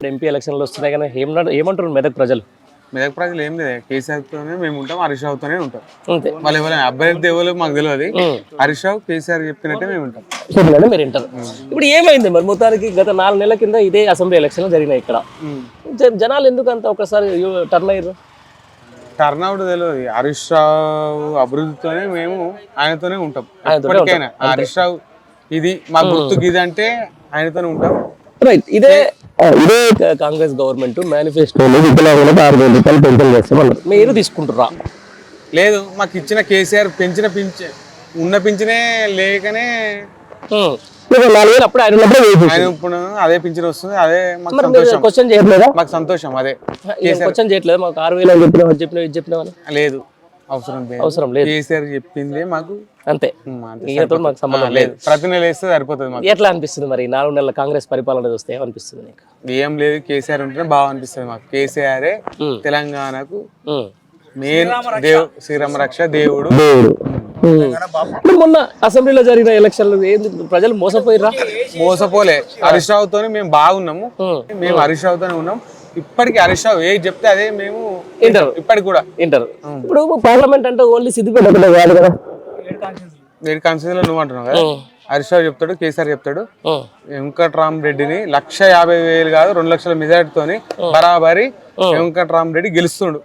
MP ఎలక్షన్లు వస్తున్నాయి కానీ ఏమంటారు మెదక్ ప్రజలు? మెదక్ ప్రజలు ఏం లేదు, కేసీఆర్తోనే మేము ఉంటాం, హరీష్ రావుతోనే ఉంటాం. అంతే. వాళ్ళు ఎవరైనా అభ్యర్థి ఎవరు మాకు తెలియదు. హరీష్ రావు కేసీఆర్ చెప్పినట్టే మేము ఉంటాం. మీరు వింటారు. ఇప్పుడు ఏమైంది మరి మొత్తానికి గత 4 నెలల కింద ఇదే అసెంబ్లీ ఎలక్షన్లు జరిగినాయి ఇక్కడ. జనాలు ఎందుకు అంత ఒకసారి టర్న్ అయ్యారు? టర్న్ అవుట్ తెలియదు. హరీష్ రావు అభివృద్ధితోనే మేము ఆయనతోనే ఉంటాం ఎప్పటికైనా. హరీష్ రావు ఇది మా గుర్తుకు ఇది అంటే ఆయనతోనే ఉంటాం. రైట్. ఇదే కాంగ్రెస్ గవర్నమెంట్ మేనిఫెస్టోలో వికలాంగులకు 6,000 రూపాయలు పెన్షన్ చేస్తామన్నారు. మీరు తీసుకుంటారా? లేదు, మాకు ఇచ్చిన కేసీఆర్ పెంచిన ఉన్న పింఛనే లేకనే 4,000 అప్పుడు ఆయన ఇప్పుడు అదే పింఛన్ వస్తుంది. అదే మాకు సంతోషం. క్వశ్చన్ చేయట్లేదా? మాకు సంతోషం. అదే క్వశ్చన్ చేయట్లేదు. మాకు 6,000 చెప్పినా లేదు, అవసరం లేదు. కేసీఆర్ చెప్పింది మాకు అంతే. మాకు సంబంధం లేదు. ప్రతి నెల వేస్తే సరిపోతుంది మాకు. ఎట్లా అనిపిస్తుంది మరి 4 నెలల కాంగ్రెస్ పరిపాలన చూస్తే ఏమనిపిస్తుంది నీకు? ఏం లేదు, కేసీఆర్ ఉంటేనే బాగా అనిపిస్తుంది మాకు. కేసీఆర్ తెలంగాణకు మెయిన్ శ్రీరామ రక్ష దేవుడు. మొన్న అసెంబ్లీలో జరిగిన ఎలక్షన్లు ప్రజలు మోసపోలే. హరీష్ రావుతోనే మేము బాగున్నాము. మేము హరీష్ రావుతోనే ఉన్నాం. ఇప్పటికి హరీష్ రావు ఏది చెప్తే అదే మేము వింటారు. ఇప్పటికి కూడా వింటారు. ఇప్పుడు పార్లమెంట్ అంటే ఓన్లీ సిద్దిపేట కాదు కదా. 7 కాన్స్టిట్యూన్సీలో నువ్వు అంటున్నావు కదా. హరీష్ రావు చెప్తాడు, కేసీఆర్ చెప్తాడు. వెంకట్రామరెడ్డిని 150,000 కాదు 2 లక్షల మెజార్టీతోని బరాబరి వెంకట్రామరెడ్డి గెలుస్తుండు.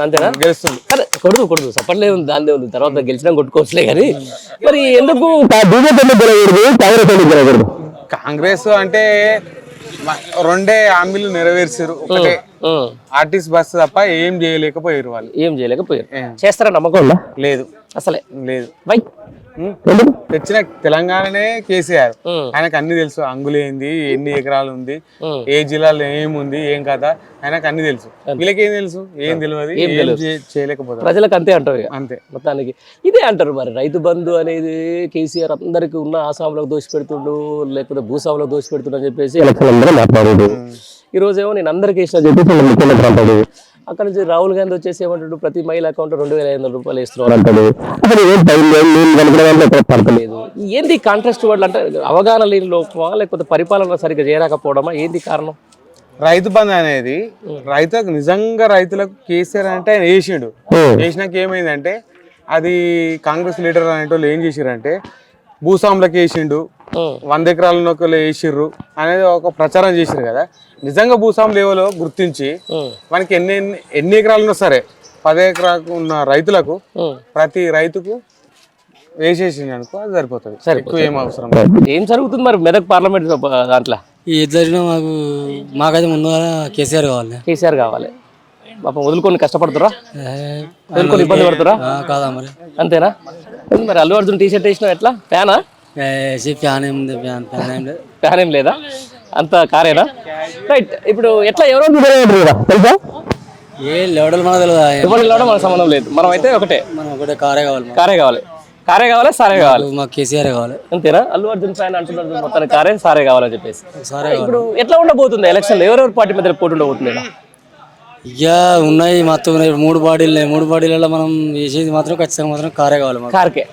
అంతేనా? గెలుస్తుండు. కొడుదు సపట్లేదు, దాని ఉంది. తర్వాత గెలిచినా కొట్టుకోవచ్చులే కానీ మరి ఎందుకు కాంగ్రెస్ అంటే 2 హామీలు నెరవేర్చారు. ఒకటే ఆర్టీసీ బస్సు తప్ప ఏం చేయలేకపోయారు. వాళ్ళు ఏం చేయలేకపోయారు. చేస్తారా నమ్మకం లేదు? అసలే లేదు. తెచ్చిన తెలంగాణనే కేసీఆర్. ఆయనకు అన్ని తెలుసు. అంగులేంది, ఎన్ని ఎకరాలు ఉంది, ఏ జిల్లాలో ఏముంది, ఏం కదా ఆయనకు అన్ని తెలుసు. వీళ్ళకి ఏం తెలుసు? ఏం తెలియదు, చేయలేకపోతారు. ప్రజలకు అంతే అంటారు. అంతే. మొత్తానికి ఇదే అంటారు. మరి రైతు బంధు అనేది కేసీఆర్ అందరికి ఉన్న ఆసాంలో దోషిపెడుతుండు, లేకపోతే భూస్వాములకు దోషిపెడుతుండు అని చెప్పేసి ఎలక్షన్ అందరూ మాట్లాడాడు. ఈ రోజేమో నేను అందరికి వేసిన చెప్పేసి ముఖ్యమంత్రి అంటాడు. అక్కడ నుంచి రాహుల్ గాంధీ వచ్చేసి ఏమంటాడు, ప్రతి మహిళ అకౌంట్ 2,500 రూపాయలు వేస్తున్నారు అంటాడు. పడతలేదు. ఏంది కాంట్రాస్ట్ వర్డ్ అంటే అవగాహన లేని లోపమా, లేకపోతే పరిపాలన సరిగ్గా చేయలేకపోవడమా? ఏంది కారణం? రైతు బంధు అనేది రైతులకు నిజంగా రైతులకు కేసీఆర్ అంటే ఆయన వేసిండు. వేసినాక ఏమైందంటే అది కాంగ్రెస్ లీడర్ అనేటోళ్ళు ఏం చేసిరంటే భూస్వాములకు వేసిండు, 100 ఎకరాల నొక్కలు వేసిర్రు అనేది ఒక ప్రచారం చేసిరు కదా. నిజంగా భూస్వాములు లేవలో గుర్తించి మనకి ఎన్ని ఎకరాలు ఉన్నా సరే 10 ఎకరాలకు ఉన్న రైతులకు ప్రతి రైతుకు వేసేసింది అనుకో, అది సరిపోతుంది. ఎక్కువ ఏం అవసరం. ఏం జరుగుతుంది మరి మెదక్ పార్లమెంట్ దాంట్లో? ఏది జరిగినా మాకైతే ముందుగా కేసీఆర్ కావాలి. కేసీఆర్ కావాలి. పాపం వదులుకొని కష్టపడుతురా, వదులుకొని ఇబ్బంది పడుతురా? కాదా మరి? అంతేనా? మరి అల్లు అర్జున్ టీషర్ట్ వేసినావు ఎట్లా? ఫ్యానా? ఫ్యాన్ ఏం లేదా? అంత కారేనా? రైట్. ఇప్పుడు ఎట్లా ఎవరో తెలుసా? ఏ లెవెల్ మనకు తెలియదు. ఎవరి లెవెల్ మనకు సంబంధం లేదు. మనం అయితే ఒకటే కారే కావాలి. కారే కావాలి, సారే కావాలి. మాకు కేసీఆర్ కావాలి. అంతేనా? అల్లు అర్జున్ ఫ్యాన్ అంటున్నారు మొత్తం కారే సారే కావాలని చెప్పేసి. ఇప్పుడు ఎట్లా ఉండబోతుంది ఎలక్షన్? ఎవరెవరి పార్టీ మధ్య పోటీ ఉండబోతుంది? ఇక ఉన్నాయి మొత్తం 3 బాడీలు. 3 బాడీలలో మనం వేసేది మాత్రం ఖచ్చితంగా మాత్రం కారే కావాలి. కార్కే.